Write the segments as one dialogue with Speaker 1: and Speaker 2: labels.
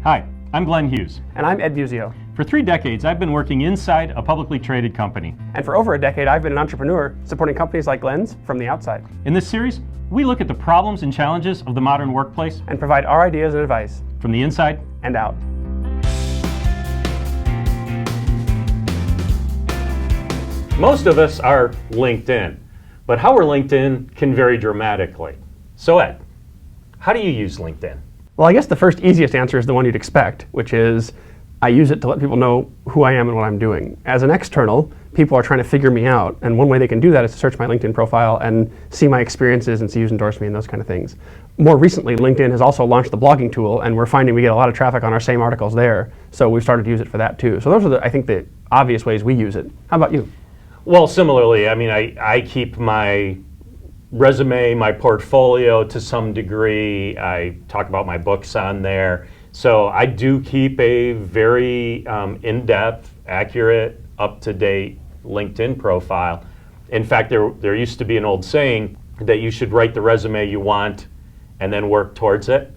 Speaker 1: Hi, I'm Glenn Hughes.
Speaker 2: And I'm Ed Muzio.
Speaker 1: For 3 decades, I've been working inside a publicly traded company.
Speaker 2: And for over a decade, I've been an entrepreneur supporting companies like Glenn's from the outside.
Speaker 1: In this series, we look at the problems and challenges of the modern workplace
Speaker 2: And provide our ideas and advice.
Speaker 1: From the inside
Speaker 2: and out.
Speaker 1: Most of us are LinkedIn, but how we're LinkedIn can vary dramatically. So Ed, how do you use LinkedIn?
Speaker 2: Well, I guess the first easiest answer is the one you'd expect, which is I use it to let people know who I am and what I'm doing. As an external, people are trying to figure me out, and one way they can do that is to search my LinkedIn profile and see my experiences and see who's endorsed me and those kind of things. More recently, LinkedIn has also launched the blogging tool, and we're finding we get a lot of traffic on our same articles there, so we've started to use it for that too. So those are, I think, the obvious ways we use it. How about you?
Speaker 1: Well, similarly, I mean, I keep my resume, my portfolio to some degree. I talk about my books on there. So I do keep a very in-depth, accurate, up-to-date LinkedIn profile. In fact, there used to be an old saying that you should write the resume you want and then work towards it.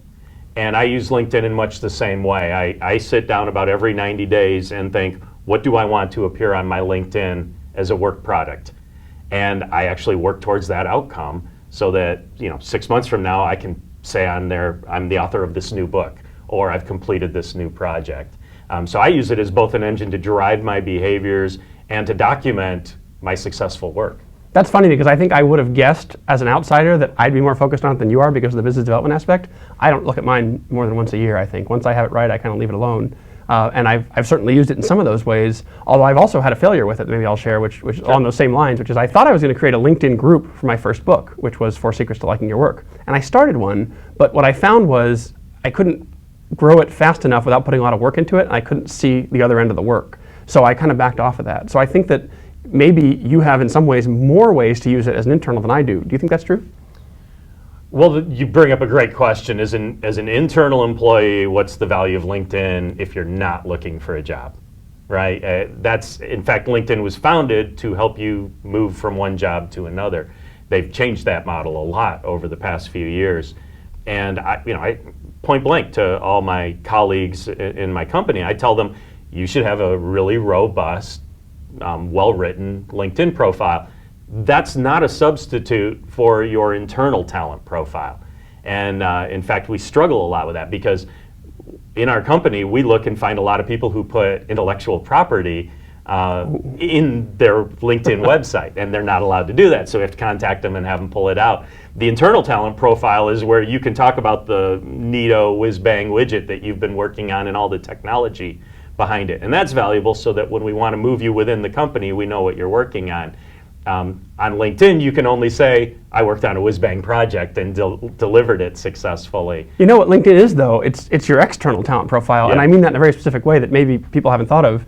Speaker 1: And I use LinkedIn in much the same way. I sit down about every 90 days and think, what do I want to appear on my LinkedIn as a work product? And I actually work towards that outcome so that 6 months from now I can say on there, I'm the author of this new book, or I've completed this new project. So I use it as both an engine to drive my behaviors and to document my successful work.
Speaker 2: That's funny because I think I would have guessed as an outsider that I'd be more focused on it than you are because of the business development aspect. I don't look at mine more than once a year, I think. Once I have it right, I kind of leave it alone. And I've certainly used it in some of those ways, although I've also had a failure with it, maybe I'll share, which sure. On those same lines, which is I thought I was going to create a LinkedIn group for my first book, which was 4 Secrets to Liking Your Work. And I started one, but what I found was I couldn't grow it fast enough without putting a lot of work into it, and I couldn't see the other end of the work. So I kind of backed off of that. So I think that maybe you have in some ways more ways to use it as an internal than I do. Do you think that's true?
Speaker 1: Well, you bring up a great question. As an internal employee, what's the value of LinkedIn if you're not looking for a job, right? In fact, LinkedIn was founded to help you move from one job to another. They've changed that model a lot over the past few years. And I point blank to all my colleagues in my company, I tell them, you should have a really robust, well-written LinkedIn profile. That's not a substitute for your internal talent profile. And in fact, we struggle a lot with that because in our company, we look and find a lot of people who put intellectual property in their LinkedIn website, and they're not allowed to do that. So we have to contact them and have them pull it out. The internal talent profile is where you can talk about the neato whiz-bang widget that you've been working on and all the technology behind it. And that's valuable so that when we want to move you within the company, we know what you're working on. On LinkedIn, you can only say, I worked on a whiz-bang project and delivered it successfully.
Speaker 2: You know what LinkedIn is, though? It's your external talent profile, yeah. And I mean that in a very specific way that maybe people haven't thought of.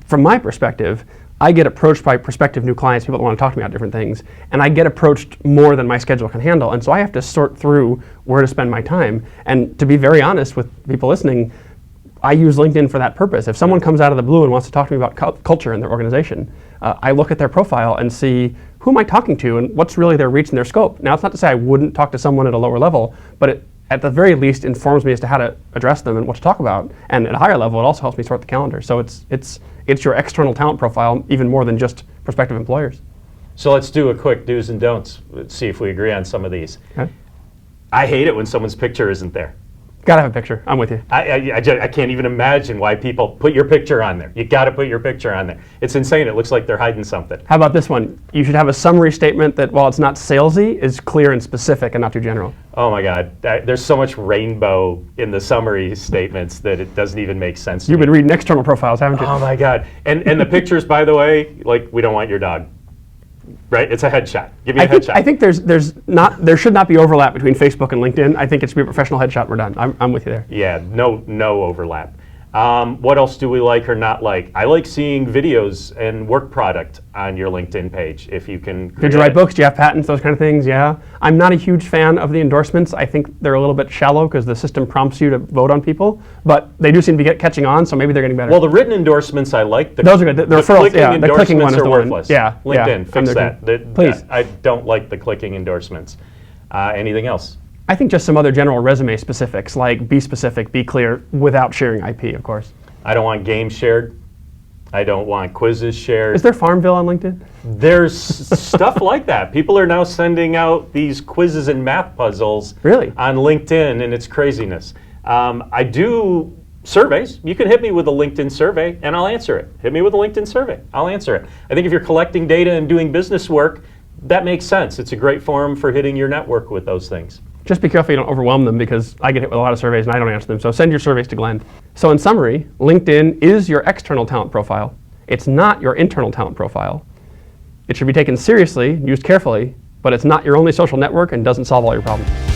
Speaker 2: From my perspective, I get approached by prospective new clients, people that want to talk to me about different things, and I get approached more than my schedule can handle, and so I have to sort through where to spend my time. And to be very honest with people listening, I use LinkedIn for that purpose. If someone comes out of the blue and wants to talk to me about culture in their organization, I look at their profile and see who am I talking to and what's really their reach and their scope. Now, it's not to say I wouldn't talk to someone at a lower level, but it, at the very least, informs me as to how to address them and what to talk about. And at a higher level, it also helps me sort the calendar. So it's your external talent profile even more than just prospective employers.
Speaker 1: So let's do a quick do's and don'ts. Let's see if we agree on some of these.
Speaker 2: Okay.
Speaker 1: I hate it when someone's picture isn't there.
Speaker 2: Gotta have a picture. I'm with you.
Speaker 1: I can't even imagine why people put your picture on there. You gotta put your picture on there. It's insane. It looks like they're hiding something.
Speaker 2: How about this one? You should have a summary statement that, while it's not salesy, is clear and specific and not too general.
Speaker 1: Oh my God. There's so much rainbow in the summary statements that it doesn't even make sense to
Speaker 2: You've
Speaker 1: me.
Speaker 2: been reading external profiles, haven't you?
Speaker 1: Oh my God. And the pictures, by the way, like, we don't want your dog. Right? It's a headshot. Give me a headshot.
Speaker 2: I think there should not be overlap between Facebook and LinkedIn. I think it should be a professional headshot. We're done. I'm with you there.
Speaker 1: Yeah, no overlap. What else do we like or not like? I like seeing videos and work product on your LinkedIn page if you can.
Speaker 2: Did you write books? Do you have patents? Those kind of things, yeah. I'm not a huge fan of the endorsements. I think they're a little bit shallow because the system prompts you to vote on people, but they do seem to be catching on, so maybe they're getting better.
Speaker 1: Well, the written endorsements I like.
Speaker 2: Those are good. The referrals, yeah, the clicking one is the one.
Speaker 1: Worthless.
Speaker 2: Yeah,
Speaker 1: LinkedIn, fix that.
Speaker 2: Please.
Speaker 1: I don't like the clicking endorsements. Anything else?
Speaker 2: I think just some other general resume specifics, like be specific, be clear, without sharing IP, of course.
Speaker 1: I don't want games shared. I don't want quizzes shared.
Speaker 2: Is there Farmville on LinkedIn?
Speaker 1: There's stuff like that. People are now sending out these quizzes and math puzzles
Speaker 2: Really?
Speaker 1: on LinkedIn, and it's craziness. I do surveys. You can hit me with a LinkedIn survey, and I'll answer it. Hit me with a LinkedIn survey. I'll answer it. I think if you're collecting data and doing business work, that makes sense. It's a great forum for hitting your network with those things.
Speaker 2: Just be careful you don't overwhelm them, because I get hit with a lot of surveys and I don't answer them. So send your surveys to Glenn. So in summary, LinkedIn is your external talent profile. It's not your internal talent profile. It should be taken seriously, used carefully, but it's not your only social network and doesn't solve all your problems.